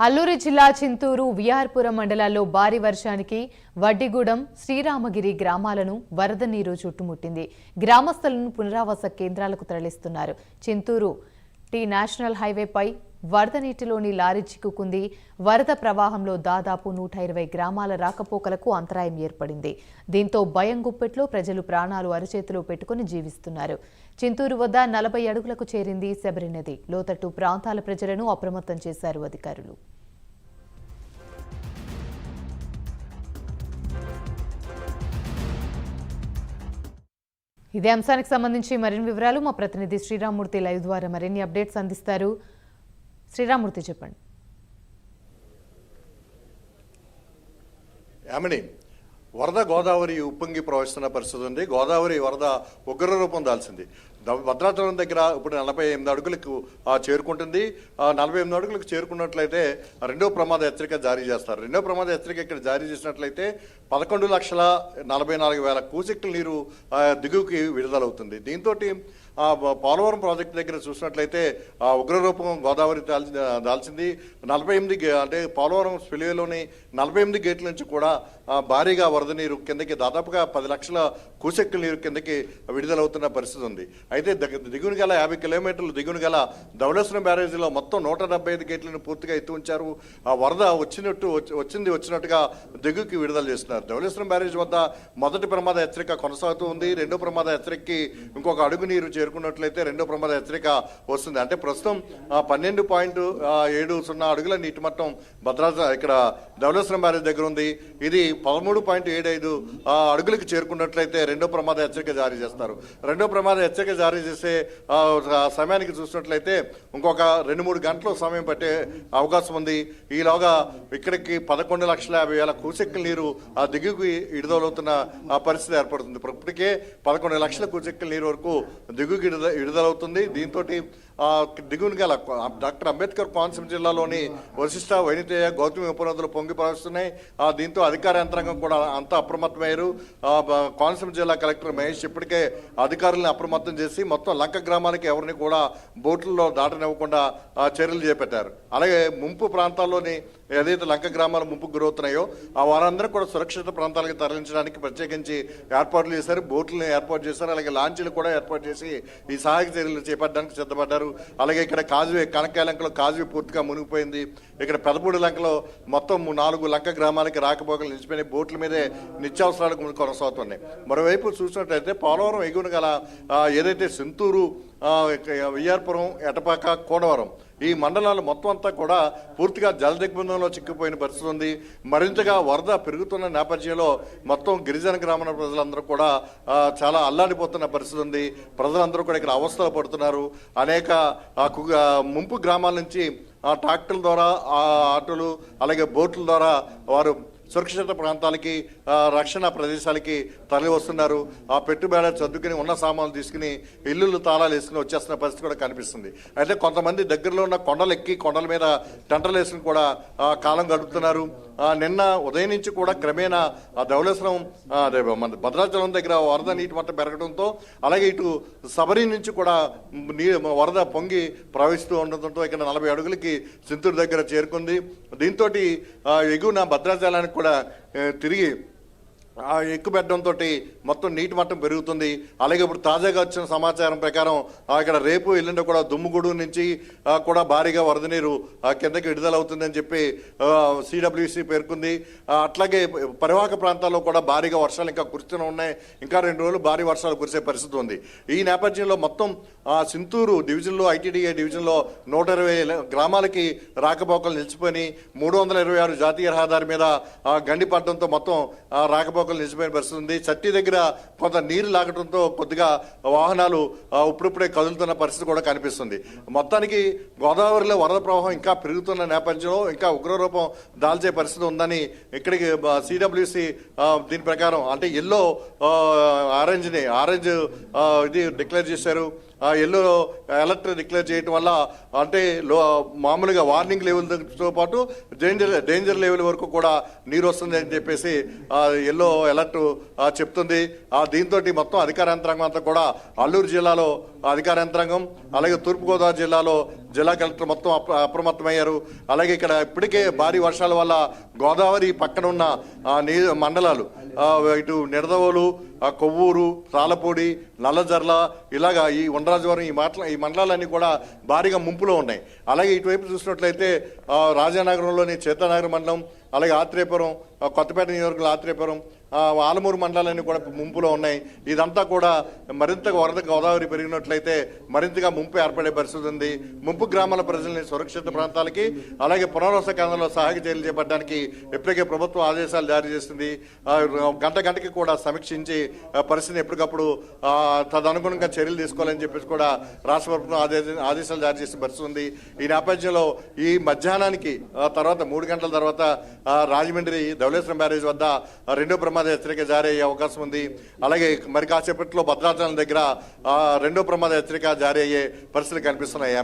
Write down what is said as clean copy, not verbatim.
అల్లూరి జిల్లా చింతూరు విఆర్పురం మండలాల్లో భారీ వర్షానికి వడ్డిగూడెం శ్రీరామగిరి గ్రామాలను వరద నీరు చుట్టుముట్టింది. గ్రామస్తులను పునరావాస కేంద్రాలకు తరలిస్తున్నారు. చింతూరు టీ నేషనల్ హైవేపై వరద నీటిలోని లారీ చిక్కుకుంది. వరద ప్రవాహంలో దాదాపు 120 గ్రామాల రాకపోకలకు అంతరాయం ఏర్పడింది. దీంతో భయం గుప్పెట్లో ప్రజలు ప్రాణాలు అరచేతిలో పెట్టుకుని జీవిస్తున్నారు. చింతూరు వద్ద 40 అడుగులకు చేరింది శబరి నది. లోతట్టు ప్రాంతాల ప్రజలను అప్రమత్తం చేశారు అధికారులు. ఇదే అంశానికి సంబంధించి మరిన్ని వివరాలు మా ప్రతినిధి శ్రీరామూర్తి లైవ్ ద్వారా మరిన్ని అప్డేట్స్ అందిస్తారు. శ్రీరామూర్తి చెప్పండి. వరద గోదావరి ఉప్పొంగి ప్రవహిస్తున్న పరిస్థితి ఉంది. గోదావరి వరద ఉగ్ర రూపం దాల్చింది. భద్రాచలం దగ్గర ఇప్పుడు 48 అడుగులకు చేరుకుంటుంది. 48 అడుగులకు చేరుకున్నట్లయితే రెండో ప్రమాద హెచ్చరిక జారీ చేస్తారు. రెండో ప్రమాద హెచ్చరిక ఇక్కడ జారీ చేసినట్లయితే 11,44,000 క్యూసెక్కుల నీరు దిగువకి విడుదలవుతుంది. దీంతో పోలవరం ప్రాజెక్టు దగ్గర చూసినట్లయితే ఉగ్రరూపం గోదావరి దాల్చింది. 48 అంటే పోలవరం స్పిల్వేలోని 48 గేట్ల నుంచి కూడా భారీగా వరద నీరు కిందకి దాదాపుగా 10 లక్షల క్యూసెక్కుల నీరు కిందకి విడుదలవుతున్న పరిస్థితి ఉంది. అయితే దిగువన గల 50 కిలోమీటర్లు దిగువన గల ధవళేశ్వరం బ్యారేజీలో మొత్తం 175 గేట్లను పూర్తిగా ఎత్తి ఉంచారు. ఆ వరద వచ్చినట్టుగా దిగువకి విడుదల చేస్తున్నారు. ధవళేశ్వరం బ్యారేజ్ వద్ద మొదటి ప్రమాద హెచ్చరిక కొనసాగుతూ ఉంది. రెండో ప్రమాద హెచ్చరికకి ఇంకొక అడుగు నీరు చేరుకున్నట్లయితే రెండో ప్రమాద హెచ్చరిక వస్తుంది. అంటే ప్రస్తుతం 12.70 అడుగుల నీటి మట్టం ఇక్కడ ధవళేశ్వరం బ్యారేజ్ దగ్గర ఉంది. ఇది 13.75 అడుగులకు చేరుకున్నట్లయితే రెండో ప్రమాద హెచ్చరిక జారీ చేస్తారు. రెండో ప్రమాద హెచ్చరిక జారీ చేసే సమయానికి చూసినట్లయితే ఇంకొక 2-3 గంటల సమయం పట్టే అవకాశం ఉంది. ఈలోగా ఇక్కడికి 11,50,000 క్యూసెక్కుల నీరు దిగువకి విడుదలవుతున్న పరిస్థితి ఏర్పడుతుంది. ఇప్పటికే 11 లక్షల క్యూసెక్కుల నీరు వరకు దిగువకి విడుదలవుతుంది. దీంతో దిగువన గల డాక్టర్ అంబేద్కర్ కోనసీమ జిల్లాలోని వశిష్ట, వైనితేయ, గౌతమి ఉపనదులు పొంగి ప్రవహిస్తున్నాయి. దీంతో అధికార యంత్రాంగం కూడా అంతా అప్రమత్తమయ్యారు. కోనసీమ జిల్లా కలెక్టర్ మహేష్ ఇప్పటికే అధికారులను అప్రమత్తం చేసి మొత్తం లంక గ్రామానికి ఎవరిని కూడా బోట్లలో దాటనివ్వకుండా చర్యలు చేపట్టారు. అలాగే ముంపు ప్రాంతాల్లోని ఏదైతే లంక గ్రామాలు ముంపుకు గురవుతున్నాయో వారందరూ కూడా సురక్షిత ప్రాంతాలకు తరలించడానికి ప్రత్యేకించి ఏర్పాట్లు చేశారు. బోట్లను ఏర్పాటు చేశారు. అలాగే లాంచీలు కూడా ఏర్పాటు చేసి ఈ సహాయక చర్యలు చేపట్టడానికి సిద్ధపడ్డారు. అలాగే ఇక్కడ కాజువే కనకాయ లంకలో కాజువే పూర్తిగా మునిగిపోయింది. ఇక్కడ పెదపూడి లంకలో మొత్తం 4 లంక గ్రామాలకి రాకపోకలు నిలిచిపోయినాయి. బోట్ల మీదే నిత్యావసరాలకు కొనసాగుతున్నాయి. మరోవైపు చూసినట్లయితే పోలవరం ఎగువన గల ఏదైతే సింతూరు, విఆర్పురం, ఎటపాక, కోనవరం ఈ మండలాలు మొత్తం అంతా కూడా పూర్తిగా జలదిగ్బంధంలో చిక్కిపోయిన పరిస్థితి ఉంది. మరింతగా వరద పెరుగుతున్న నేపథ్యంలో మొత్తం గిరిజన గ్రామాల ప్రజలందరూ కూడా చాలా అల్లాడిపోతున్న పరిస్థితి ఉంది. ప్రజలందరూ కూడా ఇక్కడ అవస్థలు పడుతున్నారు. అనేక ముంపు గ్రామాల నుంచి ట్రాక్టర్ల ద్వారా, ఆటోలు, అలాగే బోట్ల ద్వారా వారు సురక్షిత ప్రాంతాలకి, రక్షణ ప్రదేశాలకి తరలి వస్తున్నారు. పెట్టుబడి చదువుకుని ఉన్న సామాన్లు తీసుకుని ఇల్లులు తాళాలు వేసుకుని వచ్చేస్తున్న పరిస్థితి కూడా కనిపిస్తుంది. అయితే కొంతమంది దగ్గరలో ఉన్న కొండలు ఎక్కి కొండల మీద టెంటలు వేసుకుని కూడా కాలం గడుపుతున్నారు. నిన్న ఉదయం నుంచి కూడా క్రమేణా ధవళేశ్వరం, భద్రాచలం దగ్గర వరద నీటి మట్టం పెరగడంతో, అలాగే ఇటు శబరి నుంచి కూడా వరద పొంగి ప్రవహిస్తూ ఉండటంతో ఇక్కడ 40 అడుగులకి చింతూరు దగ్గర చేరుకుంది. దీంతో ఎగువన భద్రాచలానికి కూడా తిరిగి ఎక్కుపెట్టడంతో మొత్తం నీటి మట్టం పెరుగుతుంది. అలాగే ఇప్పుడు తాజాగా వచ్చిన సమాచారం ప్రకారం ఇక్కడ రేపు ఎల్లుండి కూడా దుమ్ముగూడు నుంచి కూడా భారీగా వరద నీరు కిందకి విడుదలవుతుందని చెప్పి సిడబ్ల్యూసి పేర్కొంది. అట్లాగే పరివాహక ప్రాంతాల్లో కూడా భారీగా వర్షాలు ఇంకా కురుస్తూనే ఉన్నాయి. ఇంకా 2 రోజులు భారీ వర్షాలు కురిసే పరిస్థితి ఉంది. ఈ నేపథ్యంలో మొత్తం సింతూరు డివిజన్లో, ఐటీడీఏ డివిజన్లో 120 గ్రామాలకి రాకపోకలు నిలిచిపోయి 326 జాతీయ రహదారి మీద గండి పడడంతో మొత్తం రాకపోకలు నిలిచిపోయిన పరిస్థితి ఉంది. చట్టి దగ్గర కొంత నీరు లాగడంతో కొద్దిగా వాహనాలు ఇప్పుడిప్పుడే కదులుతున్న పరిస్థితి కూడా కనిపిస్తుంది. మొత్తానికి గోదావరిలో వరద ప్రవాహం ఇంకా పెరుగుతున్న నేపథ్యంలో ఇంకా ఉగ్రరూపం దాల్చే పరిస్థితి ఉందని ఇక్కడికి సిడబ్ల్యూసి దీని ప్రకారం అంటే ఎల్లో ఆరెంజ్ ఇది డిక్లేర్ చేశారు. ఎల్లో అలర్ట్ డిక్లేర్ చేయడం వల్ల అంటే మామూలుగా వార్నింగ్ లెవెల్తో పాటు డేంజర్ లెవెల్ వరకు కూడా నీరు వస్తుంది అని చెప్పేసి ఎల్లో అలర్ట్ చెప్తుంది. దీంతో మొత్తం అధికార యంత్రాంగం అంతా కూడా అల్లూరు జిల్లాలో అధికార యంత్రాంగం, అలాగే తూర్పుగోదావరి జిల్లాలో జిల్లా కలెక్టర్ మొత్తం అప్రమత్తమయ్యారు. అలాగే ఇక్కడ ఇప్పటికే భారీ వర్షాల వల్ల గోదావరి పక్కన ఉన్న మండలాలు ఇటు నిడదవోలు, కొవ్వూరు, తాళపూడి, నల్లజర్ల ఇలాగా ఈ ఉండరాజవరం ఈ మండలాలన్నీ కూడా భారీగా ముంపులో ఉన్నాయి. అలాగే ఇటువైపు చూసినట్లయితే రాజానగరంలోని చేతనగరం మండలం, అలాగే ఆత్రేయపురం, కొత్తపేట నియోజకవర్గంలో ఆత్రేయపురం, ఆలమూరు మండలాలన్నీ కూడా ముంపులో ఉన్నాయి. ఇదంతా కూడా మరింతగా వరద గోదావరి పెరిగినట్లయితే మరింతగా ముంపు ఏర్పడే పరిస్థితి ఉంది. ముంపు గ్రామాల ప్రజల్ని సురక్షిత ప్రాంతాలకి అలాగే పునరావాస కేంద్రంలో సహాయక చర్యలు చేపట్టడానికి ఇప్పటికే ప్రభుత్వం ఆదేశాలు జారీ చేస్తుంది. గంటకి కూడా సమీక్షించి పరిస్థితిని ఎప్పటికప్పుడు తదనుగుణంగా చర్యలు తీసుకోవాలని చెప్పేసి కూడా రాష్ట్ర ప్రభుత్వం ఆదేశాలు జారీ చేసిన పరిస్థితి ఉంది. ఈ నేపథ్యంలో ఈ మధ్యాహ్నానికి తర్వాత 3 గంటల తర్వాత రాజమండ్రి ధవళేశ్వరం బ్యారేజ్ వద్ద రెండో ప్రమాద హెచ్చరిక జారీ అయ్యే అవకాశం ఉంది. అలాగే మరి కాసేపట్లో భద్రాచలం దగ్గర రెండో ప్రమాద హెచ్చరిక జారీ అయ్యే పరిస్థితులు కనిపిస్తున్నాయి.